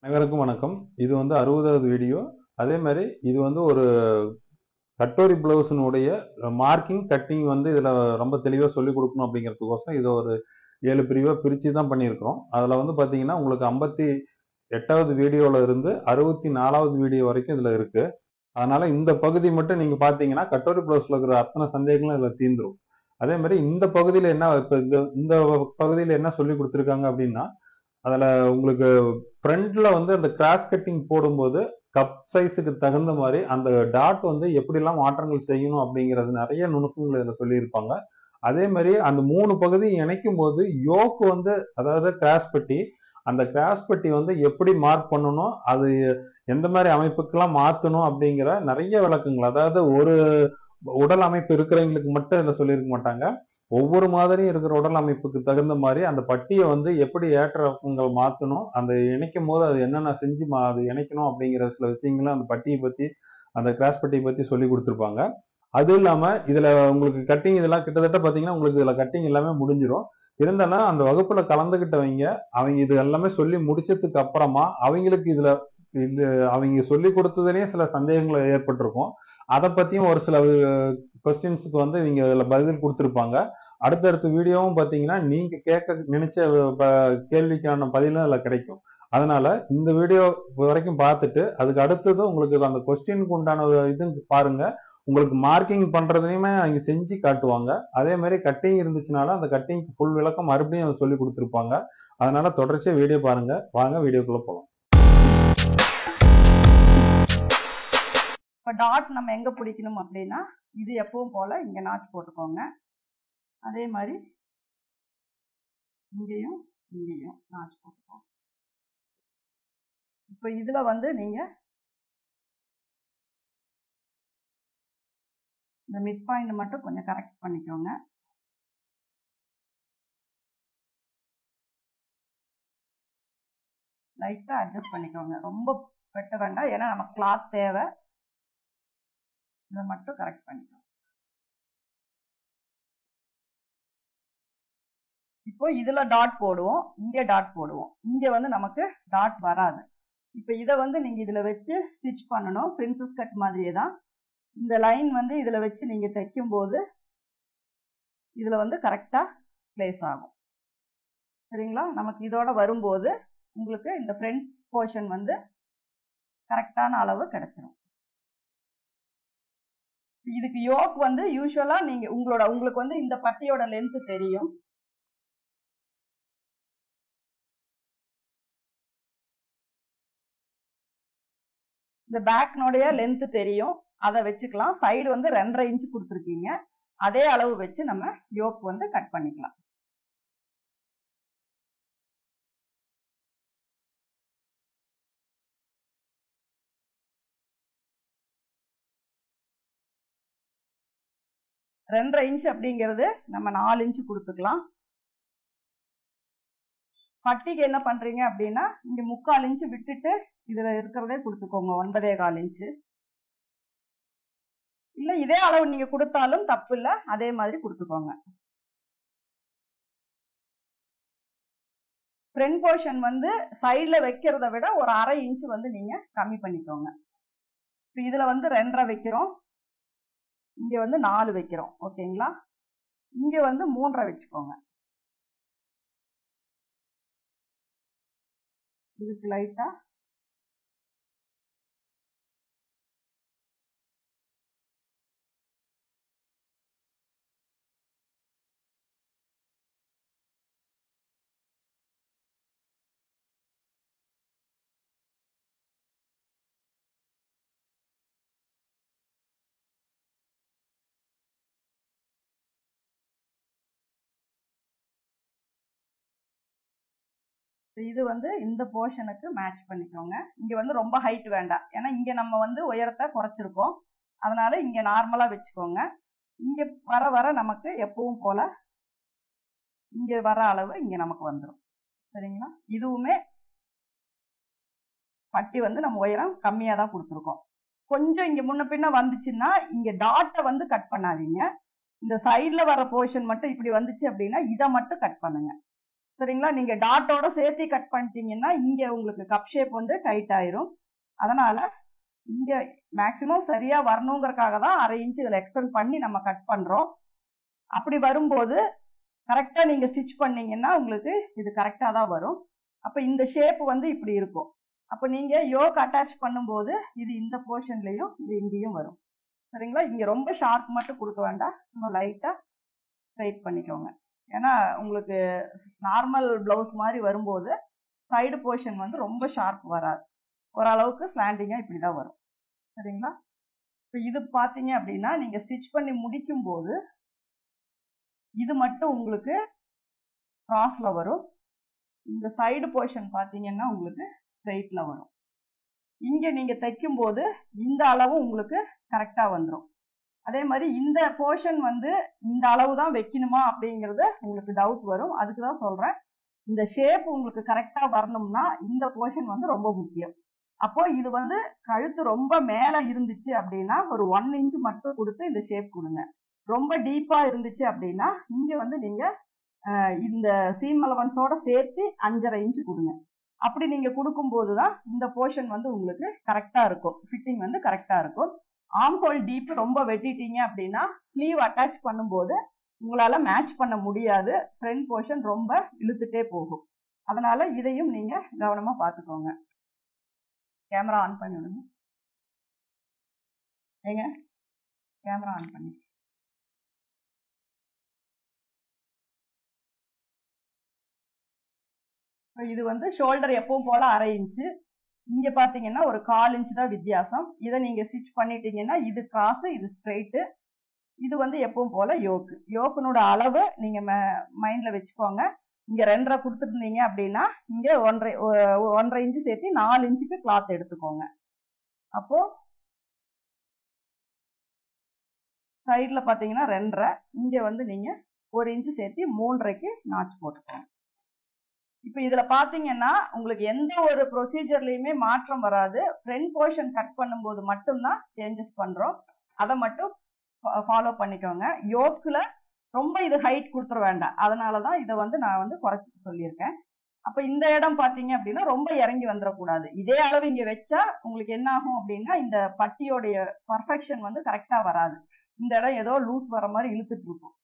அனைவருக்கும் வணக்கம். இது வந்து 60வது வீடியோ. அதே மாதிரி இது வந்து ஒரு கட்டோரி பிளவுஸினுடைய மார்க்கிங் கட்டிங் வந்து இதுல ரொம்ப தெளிவா சொல்லிக் கொடுக்கணும் அப்படிங்கிறதுக்கோசரம் இதை ஒரு 7 பிரிவா பிரிச்சு தான் பண்ணியிருக்கிறோம். அதுல வந்து பாத்தீங்கன்னா உங்களுக்கு 58வது வீடியோல இருந்து 64வது வீடியோ வரைக்கும் இதுல இருக்கு. அதனால இந்த பகுதி மட்டும் நீங்க பாத்தீங்கன்னா கட்டோரி பிளவுஸ்ல இருக்கிற அத்தனை சந்தேகங்களும் இதுல தீந்துரும். அதே மாதிரி இந்த பகுதியில என்ன இப்ப இந்த பகுதியில என்ன சொல்லி கொடுத்துருக்காங்க அப்படின்னா, அதுல உங்களுக்கு ஃப்ரண்ட்ல வந்து அந்த கிராஸ் கட்டிங் போடும்போது கப் சைஸுக்கு தகுந்த மாதிரி அந்த டாட் வந்து எப்படிலாம் மாற்றங்கள் செய்யணும் அப்படிங்கிறது நிறைய நுணுக்கங்கள் இதுல சொல்லியிருப்பாங்க. அதே மாதிரி அந்த 3 பகுதி இணைக்கும் போது யோக்கு வந்து அதாவது கிராஸ் பட்டி அந்த கிராஸ் பட்டி வந்து எப்படி மார்க் பண்ணணும், அது எந்த மாதிரி அமைப்புக்கெல்லாம் மாத்தணும் அப்படிங்கிற நிறைய விளக்கங்கள், அதாவது ஒரு உடல் அமைப்பு இருக்கிறவங்களுக்கு மட்டும் இதை சொல்லியிருக்க மாட்டாங்க. ஒவ்வொரு மாதிரியும் இருக்கிற உடல் அமைப்புக்கு தகுந்த மாதிரி அந்த பட்டியை வந்து எப்படி ஏற்ற இறக்கங்கள் மாற்றணும், அந்த இணைக்கும் போது அது என்னென்ன செஞ்சு அது இணைக்கணும் அப்படிங்கிற சில விஷயங்களும் அந்த பட்டியை பத்தி அந்த கிராஸ் பட்டியை பத்தி சொல்லி கொடுத்துருப்பாங்க. அது இல்லாம இதுல உங்களுக்கு கட்டிங் இதெல்லாம் கிட்டத்தட்ட பாத்தீங்கன்னா உங்களுக்கு இதுல கட்டிங் எல்லாமே முடிஞ்சிடும். இருந்தாலும் அந்த வகுப்புல கலந்துகிட்டவங்க அவங்க இது எல்லாமே சொல்லி முடிச்சதுக்கு அப்புறமா அவங்களுக்கு இதுல இது அவங்க சொல்லி கொடுத்ததுலயும் சில சந்தேகங்கள் ஏற்பட்டிருக்கும். அதை பத்தியும் ஒரு சில கொஸ்டின்ஸுக்கு வந்து இவங்க இதுல பதில் கொடுத்திருப்பாங்க. அடுத்தடுத்த வீடியோவும் பாத்தீங்கன்னா நீங்க கேட்க நினைச்ச கேள்விக்கான பதிலும் அதுல கிடைக்கும். அதனால இந்த வீடியோ வரைக்கும் பார்த்துட்டு அதுக்கு அடுத்தது உங்களுக்கு அந்த கொஸ்டினுக்கு உண்டான இது பாருங்க. உங்களுக்கு மார்க்கிங் பண்றதையுமே அவங்க செஞ்சு காட்டுவாங்க. அதே மாதிரி கட்டிங் இருந்துச்சுனாலும் அந்த கட்டிங் ஃபுல் விளக்கம் மறுபடியும் சொல்லி கொடுத்துருப்பாங்க. அதனால தொடர்ச்சியா வீடியோ பாருங்க. வாங்க வீடியோக்குள்ள போகலாம். இப்போ டாட் நம்ம எங்க பிடிக்கணும் அப்படின்னா, இது எப்பவும் போல இங்க நாட் போட்டுக்கோங்க. அதே மாதிரி இங்கேயும் இங்கேயும் நாட் போட்டுக்கோங்க. இப்போ இதுல வந்து நீங்க இந்த மிட் பாயிண்ட் மட்டும் கொஞ்சம் கரெக்ட் பண்ணிக்கோங்க. லைட்டா அட்ஜஸ்ட் பண்ணிக்கோங்க, ரொம்ப வெட்ட வேண்டாம், ஏன்னா நமக்கு கிளாத் தேவை. இதை மட்டும் கரெக்ட் பண்ணிக்கோங்க. இப்போ இதுல டாட் போடுவோம், இங்க டாட் போடுவோம். இங்க வந்து நமக்கு டாட் வராது. இப்போ இதை வந்து நீங்க இதுல வச்சு ஸ்டிச் பண்ணணும். பிரின்சஸ் கட் மாதிரியே தான் இந்த லைன் வந்து இதுல வச்சு நீங்க தைக்கும் போது இதுல வந்து கரெக்டா பிளேஸ் ஆகும். சரிங்களா? நமக்கு இதோட வரும்போது உங்களுக்கு இந்த ஃப்ரண்ட் போர்ஷன் வந்து கரெக்டான அளவு கிடைச்சிடும். இதுக்கு யோக் வந்து யூஸ்வலா நீங்க உங்களுக்கு வந்து இந்த பட்டியோட லென்த் தெரியும். இந்த பேக்னுடைய லென்த் தெரியும், அதை வச்சுக்கலாம். சைடு வந்து 2.5 இன்ச் கொடுத்துருக்கீங்க, அதே அளவு வச்சு நம்ம யோக் வந்து கட் பண்ணிக்கலாம். ரெண்டரை இன்ச் அப்படிங்கிறது நம்ம 4 இன்ச் கொடுத்துக்கலாம். பட்டிக்கு என்ன பண்றீங்க அப்படின்னா, இங்க 3/4 இன்ச் விட்டுட்டு இதுல இருக்கிறதே கொடுத்துக்கோங்க, 9.25 இன்ச்சு. இல்ல இதே அளவு நீங்க கொடுத்தாலும் தப்பு இல்ல, அதே மாதிரி கொடுத்துக்கோங்க. ஃப்ரண்ட் போர்ஷன் வந்து சைட்ல வைக்கிறத விட ஒரு 1/2 இன்ச் வந்து நீங்க கம்மி பண்ணிக்கோங்க. இப்போ இதுல வந்து 2.5 வைக்கிறோம், இங்க வந்து 4 வைக்கிறோம். ஓகேங்களா? இங்க வந்து 3.5 வச்சுக்கோங்க. இதுக்கு லைட்டா இது வந்து இந்த போர்ஷனுக்கு மேட்ச் பண்ணிக்கோங்க. இங்க வந்து ரொம்ப ஹைட் வேண்டாம், ஏன்னா இங்க நம்ம வந்து உயரத்தை குறைச்சிருக்கோம். அதனால இங்க நார்மலா வச்சுக்கோங்க. இங்க வர வர நமக்கு எப்பவும் போல இங்க வர அளவு இங்க நமக்கு வந்துடும். சரிங்களா? இதுவுமே பட்டி வந்து நம்ம உயரம் கம்மியா தான் கொடுத்துருக்கோம். கொஞ்சம் இங்க முன்ன பின்ன வந்துச்சுன்னா இங்க டாட்டை வந்து கட் பண்ணாதீங்க. இந்த சைட்ல வர போர்ஷன் மட்டும் இப்படி வந்துச்சு அப்படின்னா இதை மட்டும் கட் பண்ணுங்க. சரிங்களா? நீங்க டாட்டோட சேர்த்து கட் பண்ணிட்டீங்கன்னா இங்க உங்களுக்கு கப் ஷேப் வந்து டைட் ஆயிரும். அதனால இங்க மேக்சிமம் சரியா வரணுங்கிறதுக்காக தான் 1/2 இன்ச் இதுல எக்ஸ்டெண்ட் பண்ணி நம்ம கட் பண்றோம். அப்படி வரும்போது கரெக்டா நீங்க ஸ்டிச் பண்ணீங்கன்னா உங்களுக்கு இது கரெக்டா தான் வரும். அப்ப இந்த ஷேப் வந்து இப்படி இருக்கும். அப்ப நீங்க யோக் அட்டாச் பண்ணும்போது இது இந்த போர்ஷன்லயும் இது இங்கேயும் வரும். சரிங்களா? இங்க ரொம்ப ஷார்ப் மட்டும் கொடுக்க வேண்டாம், சும்மா லைட்டா ஸ்ட்ரைட் பண்ணிக்கோங்க. ஏன்னா உங்களுக்கு நார்மல் பிளவுஸ் மாதிரி வரும்போது சைடு போர்ஷன் வந்து ரொம்ப ஷார்ப் வராது, ஓரளவுக்கு ஸ்லாண்டிங்கா இப்படிதான் வரும். சரிங்களா? இப்ப இது பாத்தீங்க அப்படின்னா நீங்க ஸ்டிச் பண்ணி முடிக்கும் போது இது மட்டும் உங்களுக்கு கிராஸ்ல வரும். இந்த சைடு போர்ஷன் பாத்தீங்கன்னா உங்களுக்கு ஸ்ட்ரெயிட்ல வரும். இங்க நீங்க தைக்கும் போது இந்த அளவு உங்களுக்கு கரெக்டா வந்துடும். அதே மாதிரி இந்த போர்ஷன் வந்து இந்த அளவு தான் வைக்கணுமா அப்படிங்கறது உங்களுக்கு டவுட் வரும். அதுக்கு தான் சொல்றேன், இந்த ஷேப் உங்களுக்கு கரெக்டா வரணும்னா இந்த போர்ஷன் வந்து ரொம்ப முக்கியம். அப்போ இது வந்து கழுத்து ரொம்ப மேல இருந்துச்சு அப்படின்னா ஒரு 1 இன்ச் மட்டும் கொடுத்து இந்த ஷேப் கொடுங்க. ரொம்ப டீப்பா இருந்துச்சு அப்படின்னா இங்க வந்து நீங்க இந்த சீம் அலவன்ஸோட சேர்த்து 5.5 இன்ச் கொடுங்க. அப்படி நீங்க கொடுக்கும் போதுதான் இந்த போர்ஷன் வந்து உங்களுக்கு கரெக்டா இருக்கும், ஃபிட்டிங் வந்து கரெக்டா இருக்கும். ஆர்ம் ஹோல் டீப் ரொம்ப வெட்டிட்டீங்க அப்படின்னா ஸ்லீவ் அட்டாச் பண்ணும்போது உங்களால மேட்ச் பண்ண முடியாது, ஃப்ரண்ட் போர்ஷன் ரொம்ப இழுத்துட்டே போகும். அதனால இதையும் நீங்க கவனமா பாத்துக்கோங்க. கேமரா ஆன் பண்ணி விடுங்க. ஏங்க கேமரா ஆன் பண்ணி. இது வந்து ஷோல்டர் எப்பவும் போல 1/2 இன்ச்சு, இங்க பாத்தீங்கன்னா ஒரு 1/4 இன்ச் தான் வித்தியாசம். இதை நீங்க ஸ்டிச் பண்ணிட்டீங்கன்னா இது கிராஸ், இது ஸ்ட்ரெயிட். இது வந்து எப்பவும் போல யோக்கு. யோக்குனோட அளவு நீங்க மைண்ட்ல வச்சுக்கோங்க. இங்க 2.5 கொடுத்துருந்தீங்க அப்படின்னா இங்க 1.5 இன்ச்சு சேர்த்து 4 இன்ச்சுக்கு கிளாத் எடுத்துக்கோங்க. அப்போ சைட்ல பாத்தீங்கன்னா 2.5, இங்க வந்து நீங்க 1 இன்ச்சு சேர்த்து 3.5க்கு நாச் போட்டுக்கோங்க. இப்ப இதுல பாத்தீங்கன்னா உங்களுக்கு எந்த ஒரு ப்ரொசீஜர்லயுமே மாற்றம் வராது. ஃப்ரண்ட் போர்ஷன் கட் பண்ணும்போது மட்டும்தான் சேஞ்சஸ் பண்றோம். அதை மட்டும் ஃபாலோ பண்ணிக்கோங்க. யோக்ல ரொம்ப இது ஹைட் கொடுத்துட வேண்டாம், அதனாலதான் இதை வந்து நான் வந்து குறைச்சி சொல்லியிருக்கேன். அப்ப இந்த இடம் பாத்தீங்க அப்படின்னா ரொம்ப இறங்கி வந்துடக்கூடாது. இதே அளவு இங்க வச்சா உங்களுக்கு என்ன ஆகும் அப்படின்னா இந்த பட்டியோடைய பர்ஃபெக்ஷன் வந்து கரெக்டா வராது. இந்த இடம் ஏதோ லூஸ் வர மாதிரி இழுத்துட்டு இருக்கும்.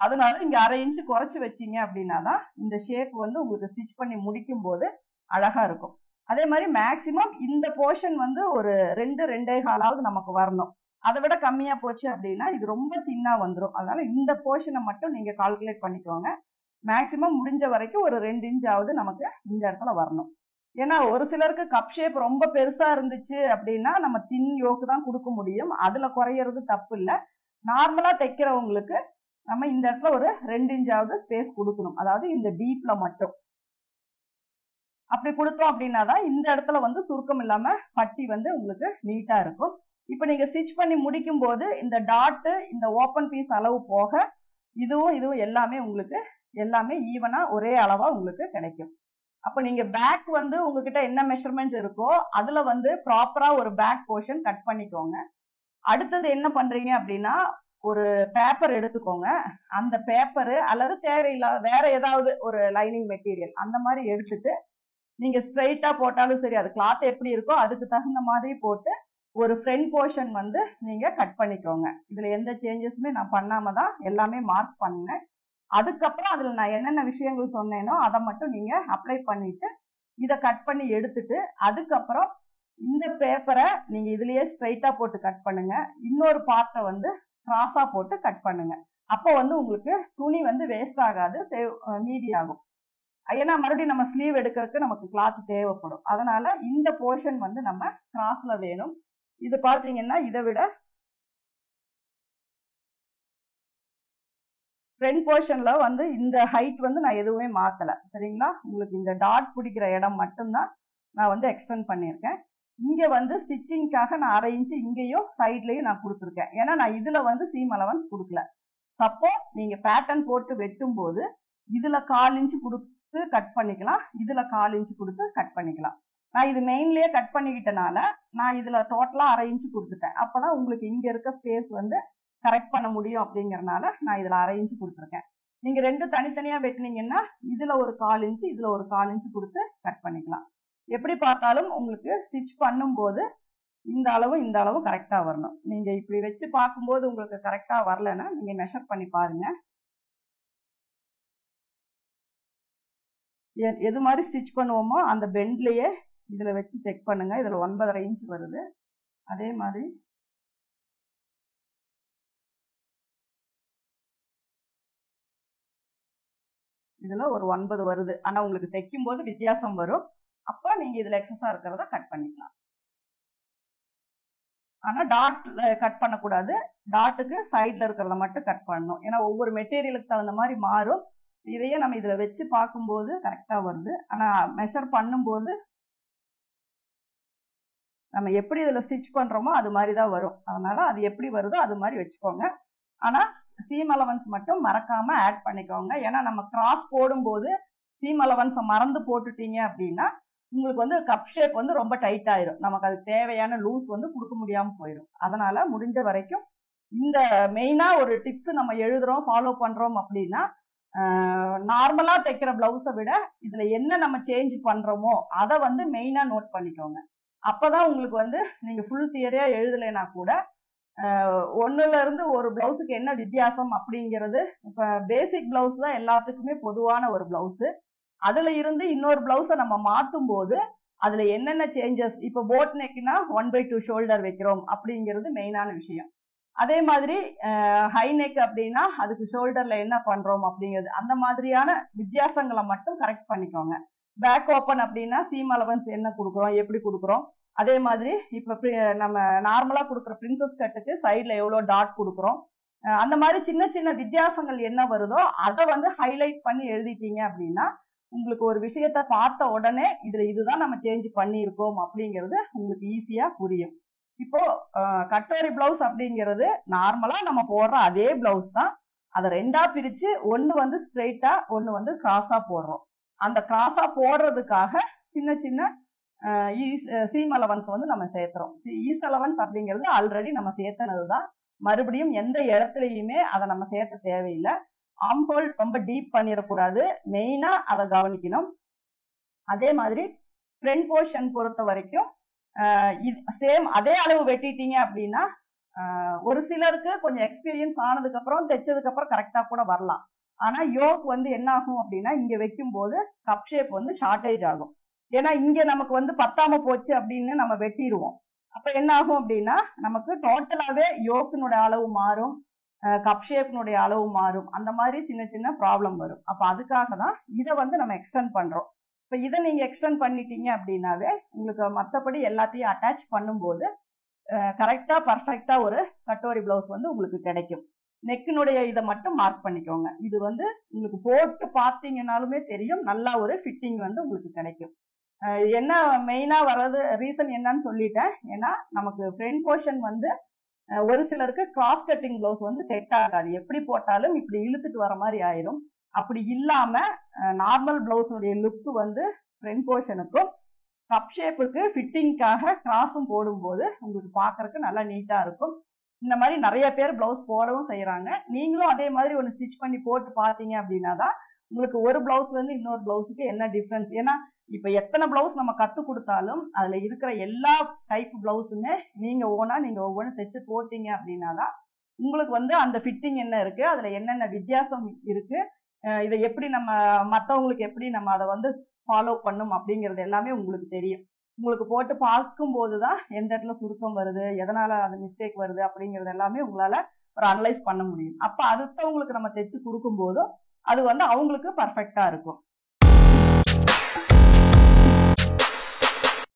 அதனால இங்க 1/2 இன்ச் குறைச்சு வச்சீங்க அப்படின்னா தான் இந்த ஷேப் வந்து உங்களுக்கு ஸ்டிச் பண்ணி முடிக்கும் போது அழகா இருக்கும். அதே மாதிரி மேக்சிமம் இந்த போர்ஷன் வந்து ஒரு 2-2.25 நமக்கு வரணும். அதை விட கம்மியா போச்சு அப்படின்னா இது ரொம்ப தின்னா வந்துடும். அதனால இந்த போர்ஷனை மட்டும் நீங்க கால்குலேட் பண்ணிக்கோங்க. மேக்சிமம் முடிஞ்ச வரைக்கும் ஒரு 2 இன்ச் ஆவது நமக்கு இந்த இடத்துல வரணும். ஏன்னா ஒரு சிலருக்கு கப் ஷேப் ரொம்ப பெருசா இருந்துச்சு அப்படின்னா நம்ம தின் யோக்கு தான் கொடுக்க முடியும், அதுல குறையிறது தப்பு இல்லை. நார்மலா தைக்கிறவங்களுக்கு நம்ம இந்த இடத்துல ஒரு 2 இன்ச்சாவது ஸ்பேஸ் கொடுக்கணும், அதாவது இந்த டீப்ல மட்டும். அப்படி கொடுத்தோம் அப்படின்னா தான் இந்த இடத்துல வந்து சுருக்கம் இல்லாம பட்டி வந்து உங்களுக்கு நீட்டா இருக்கும். இப்ப நீங்க ஸ்டிச் பண்ணி முடிக்கும் போது இந்த டாட், இந்த ஓப்பன் பீஸ் அளவு போக இதுவும் எல்லாமே உங்களுக்கு எல்லாமே ஈவனா ஒரே அளவா உங்களுக்கு கிடைக்கும். அப்ப நீங்க பேக் வந்து உங்ககிட்ட என்ன மெஷர்மெண்ட் இருக்கோ அதுல வந்து ப்ராப்பரா ஒரு பேக் போர்ஷன் கட் பண்ணிக்கோங்க. அடுத்தது என்ன பண்றீங்க அப்படின்னா ஒரு பேப்பர் எடுத்துக்கோங்க. அந்த பேப்பரு அல்லது தேவையில்லாத வேற ஏதாவது ஒரு லைனிங் மெட்டீரியல் அந்த மாதிரி எடுத்துட்டு நீங்க ஸ்ட்ரைட்டா போட்டாலும் சரி, அது கிளாத் எப்படி இருக்கோ அதுக்கு தகுந்த மாதிரி போட்டு ஒரு ஃப்ரண்ட் போர்ஷன் வந்து நீங்க கட் பண்ணிக்கோங்க. இதுல எந்த சேஞ்சஸுமே நான் பண்ணாம தான் எல்லாமே மார்க் பண்ணேன். அதுக்கப்புறம் அதுல நான் என்னென்ன விஷயங்கள் சொன்னேனோ அதை மட்டும் நீங்க அப்ளை பண்ணிட்டு இதை கட் பண்ணி எடுத்துட்டு அதுக்கப்புறம் இந்த பேப்பரை நீங்க இதுலயே ஸ்ட்ரைட்டா போட்டு கட் பண்ணுங்க. இன்னொரு பார்ட்டை வந்து கிராஸா போட்டு கட் பண்ணுங்க. அப்போ வந்து உங்களுக்கு துணி வந்து வேஸ்ட் ஆகாது, மீதி ஆகும். ஏன்னா மறுபடியும் நம்ம ஸ்லீவ் எடுக்கிறதுக்கு நமக்கு கிளாத் தேவைப்படும். அதனால இந்த போர்ஷன் வந்து நம்ம கிராஸ்ல வேணும். இது பாத்தீங்கன்னா இதை விட ஃப்ரண்ட் போர்ஷன்ல வந்து இந்த ஹைட் வந்து நான் எதுவுமே மாத்தல. சரிங்களா? உங்களுக்கு இந்த டாட் பிடிக்கிற இடம் மட்டும்தான் நான் வந்து எக்ஸ்டெண்ட் பண்ணியிருக்கேன். இங்க வந்து ஸ்டிச்சிங்காக நான் 1/2 இன்ச் இங்கேயும் சைட்லயும் நான் கொடுத்துருக்கேன். ஏன்னா நான் இதுல வந்து சீம் அலவன்ஸ் கொடுக்கல. சப்போஸ் நீங்க பேட்டர்ன் போட்டு வெட்டும் போது இதுல 1/4 இன்ச் கொடுத்து கட் பண்ணிக்கலாம், இதுல 1/4 இன்ச் கொடுத்து கட் பண்ணிக்கலாம். நான் இது மெயின்லயே கட் பண்ணிக்கிட்டனால நான் இதுல டோட்டலா 1/2 இன்ச் கொடுத்துட்டேன். அப்பதான் உங்களுக்கு இங்க இருக்க ஸ்பேஸ் வந்து கரெக்ட் பண்ண முடியும் அப்படிங்கறதுனால நான் இதுல 1/2 இன்ச் கொடுத்துருக்கேன். நீங்க ரெண்டு தனித்தனியா வெட்டினீங்கன்னா இதுல ஒரு 1/4 இன்ச்சு இதுல ஒரு 1/4 இன்ச்சு கொடுத்து கட் பண்ணிக்கலாம். எப்படி பார்த்தாலும் உங்களுக்கு ஸ்டிச் பண்ணும்போது இந்த அளவும் கரெக்டா வரணும். நீங்க இப்படி வச்சு பார்க்கும்போது உங்களுக்கு கரெக்டா வரலன்னா நீங்க மெஷர் பண்ணி பாருங்க. எது மாதிரி ஸ்டிச் பண்ணுவோமோ அந்த பெண்ட்லயே இதுல வச்சு செக் பண்ணுங்க. இதுல 9.5 இன்ச் வருது. அதே மாதிரி இதுல ஒரு 9 வருது. ஆனா உங்களுக்கு தைக்கும் போது வித்தியாசம் வரும். அப்ப நீங்க இதுல எக்ஸஸா இருக்கிறத கட் பண்ணிக்கலாம். ஆனா டாட் கட் பண்ணக்கூடாது. டாட்டுக்கு சைட்ல இருக்கிறத மட்டும் கட் பண்ணணும். ஏன்னா ஒவ்வொரு மெட்டீரியலுக்கு தகுந்த மாதிரி மாறும். இதையே நம்ம இதுல வச்சு பார்க்கும்போது கரெக்டா வருது. ஆனா மெஷர் பண்ணும்போது நம்ம எப்படி இதுல ஸ்டிச் பண்றோமோ அது மாதிரி தான் வரும். அதனால அது எப்படி வருதோ அது மாதிரி வச்சுக்கோங்க. ஆனா சீம் அலவன்ஸ் மட்டும் மறக்காம ஆட் பண்ணிக்கோங்க. ஏன்னா நம்ம கிராஸ் போடும்போது சீம் அலவன்ஸை மறந்து போட்டுட்டீங்க அப்படின்னா உங்களுக்கு வந்து கப் ஷேப் வந்து ரொம்ப டைட் ஆயிரும். நமக்கு அது தேவையான லூஸ் வந்து கொடுக்க முடியாம போயிடும். அதனால முடிஞ்ச வரைக்கும் இந்த மெயினா ஒரு டிப்ஸ் நம்ம எழுதுறோம் ஃபாலோ பண்றோம் அப்படின்னா நார்மலா தைக்கிற பிளவுஸை விட இதுல என்ன நம்ம சேஞ்ச் பண்றோமோ அதை வந்து மெயினா நோட் பண்ணிக்கோங்க. அப்பதான் உங்களுக்கு வந்து நீங்க ஃபுல் தியரியா எழுதலைன்னா கூட ஒண்ணுல இருந்து ஒரு பிளவுஸுக்கு என்ன வித்தியாசம் அப்படிங்கிறது. இப்ப பேசிக் பிளவுஸ் தான் எல்லாத்துக்குமே பொதுவான ஒரு பிளவுஸ். அதுல இருந்து இன்னொரு பிளவுஸை நம்ம மாத்தும் போது அதுல என்னென்ன சேஞ்சஸ், இப்ப போட் நெக்னா 1/2 ஷோல்டர் வைக்கிறோம் அப்படிங்கிறது மெயினான விஷயம். அதே மாதிரி ஹை நெக் அப்படின்னா அதுக்கு ஷோல்டர்ல என்ன பண்றோம் அப்படிங்கிறது, அந்த மாதிரியான வித்தியாசங்களை மட்டும் கரெக்ட் பண்ணிக்கோங்க. பேக் ஓப்பன் அப்படின்னா சீம் அலவன்ஸ் என்ன கொடுக்குறோம், எப்படி கொடுக்குறோம். அதே மாதிரி இப்ப நம்ம நார்மலா கொடுக்குற பிரின்சஸ் கட்டுக்கு சைட்ல எவ்வளவு டாட் கொடுக்குறோம். அந்த மாதிரி சின்ன சின்ன வித்தியாசங்கள் என்ன வருதோ அதை வந்து ஹைலைட் பண்ணி எழுதிட்டீங்க அப்படின்னா உங்களுக்கு ஒரு விஷயத்த பார்த்த உடனே இதுதான் நம்ம சேஞ்ச் பண்ணியிருக்கோம் அப்படிங்கிறது உங்களுக்கு ஈஸியா புரியும். இப்போ கட்டோரி பிளவுஸ் அப்படிங்கிறது நார்மலா நம்ம போடுற அதே பிளவுஸ் தான். அதை ரெண்டா பிரிச்சு ஒன்னு வந்து ஸ்ட்ரெயிட்டா ஒன்னு வந்து கிராஸா போடுறோம். அந்த கிராஸா போடுறதுக்காக சின்ன சின்ன சீம் அலவன்ஸ் வந்து நம்ம சேர்த்துறோம். ஈஸ்ட் அலவன்ஸ் அப்படிங்கிறது ஆல்ரெடி நம்ம சேர்த்தனதுதான். மறுபடியும் எந்த இடத்துலயுமே அதை நம்ம சேர்த்த தேவையில்லை. ஆம்ஹோல் ரொம்ப டீப் பண்ணிடக்கூடாது. மெயினா அதை கவனிக்கணும். அதே மாதிரி ஃப்ரண்ட் போர்ஷன் பொறுத்த வரைக்கும் சேம் அதே அளவு வெட்டிட்டீங்க அப்படின்னா ஒரு சிலருக்கு கொஞ்சம் எக்ஸ்பீரியன்ஸ் ஆனதுக்கு அப்புறம் தைச்சதுக்கு அப்புறம் கரெக்டா கூட வரலாம். ஆனா யோக் வந்து என்ன ஆகும் அப்படின்னா இங்க வைக்கும் போது கப் ஷேப் வந்து ஷார்டேஜ் ஆகும். ஏன்னா இங்க நமக்கு வந்து பத்தாம போச்சு அப்படின்னு நம்ம வெட்டிடுவோம். அப்ப என்ன ஆகும் அப்படின்னா நமக்கு டோட்டலாவே யோக்கினுடைய அளவு மாறும், கப் ஷேப்னுடைய அளவு மாறும். அந்த மாதிரி சின்ன சின்ன ப்ராப்ளம் வரும். அப்ப அதுக்காக தான் இதை வந்து நம்ம எக்ஸ்டெண்ட் பண்றோம். இப்ப இதை நீங்க எக்ஸ்டெண்ட் பண்ணிட்டீங்க அப்படின்னாவே உங்களுக்கு மற்றபடி எல்லாத்தையும் அட்டாச் பண்ணும்போது கரெக்டா பர்ஃபெக்டா ஒரு கட்டோரி பிளவுஸ் வந்து உங்களுக்கு கிடைக்கும். நெக்கினுடைய இதை மட்டும் மார்க் பண்ணிக்கோங்க. இது வந்து உங்களுக்கு போட்டு பார்த்தீங்கன்னாலுமே தெரியும், நல்லா ஒரு ஃபிட்டிங் வந்து உங்களுக்கு கிடைக்கும். என்ன மெயினா வர்றது ரீசன் என்னன்னு சொல்லிட்டேன். ஏன்னா நமக்கு ஃப்ரண்ட் போர்ஷன் வந்து ஒரு சிலருக்கு கிராஸ் கட்டிங் பிளவுஸ் வந்து செட் ஆகாது. எப்படி போட்டாலும் இப்படி இழுத்துட்டு வர மாதிரி ஆயிரும். அப்படி இல்லாம நார்மல் பிளவுஸுடைய லுக் வந்து ஃப்ரண்ட் போர்ஷனுக்கும் கப் ஷேப்புக்கு ஃபிட்டிங்காக கிராஸும் போடும்போது உங்களுக்கு பார்க்கறதுக்கு நல்லா நீட்டா இருக்கும். இந்த மாதிரி நிறைய பேர் பிளவுஸ் போடவும் செய்யறாங்க. நீங்களும் அதே மாதிரி ஒன்று ஸ்டிச் பண்ணி போட்டு பார்த்தீங்க அப்படின்னா தான் உங்களுக்கு ஒரு பிளவுஸ்ல இருந்து இன்னொரு பிளவுஸுக்கு என்ன டிஃபரன்ஸ். ஏன்னா இப்ப எத்தனை பிளவுஸ் நம்ம கத்து கொடுத்தாலும் அதுல இருக்கிற எல்லா டைப் பிளவுஸுமே நீங்க ஒவ்வொன்று தைச்சு போட்டீங்க அப்படின்னா தான் உங்களுக்கு வந்து அந்த ஃபிட்டிங் என்ன இருக்கு, அதுல என்னென்ன வித்தியாசம் இருக்கு, இதை எப்படி நம்ம மற்றவங்களுக்கு எப்படி நம்ம அதை வந்து ஃபாலோ பண்ணும் அப்படிங்கிறது எல்லாமே உங்களுக்கு தெரியும். உங்களுக்கு போட்டு பார்க்கும் போதுதான் எந்த இடத்துல சுருக்கம் வருது, எதனால அது மிஸ்டேக் வருது அப்படிங்கிறது எல்லாமே உங்களால ஒரு அனலைஸ் பண்ண முடியும். அப்ப அடுத்தவங்களுக்கு நம்ம தைச்சு கொடுக்கும் போதும் அது வந்து அவங்களுக்கு பர்ஃபெக்டா இருக்கும்.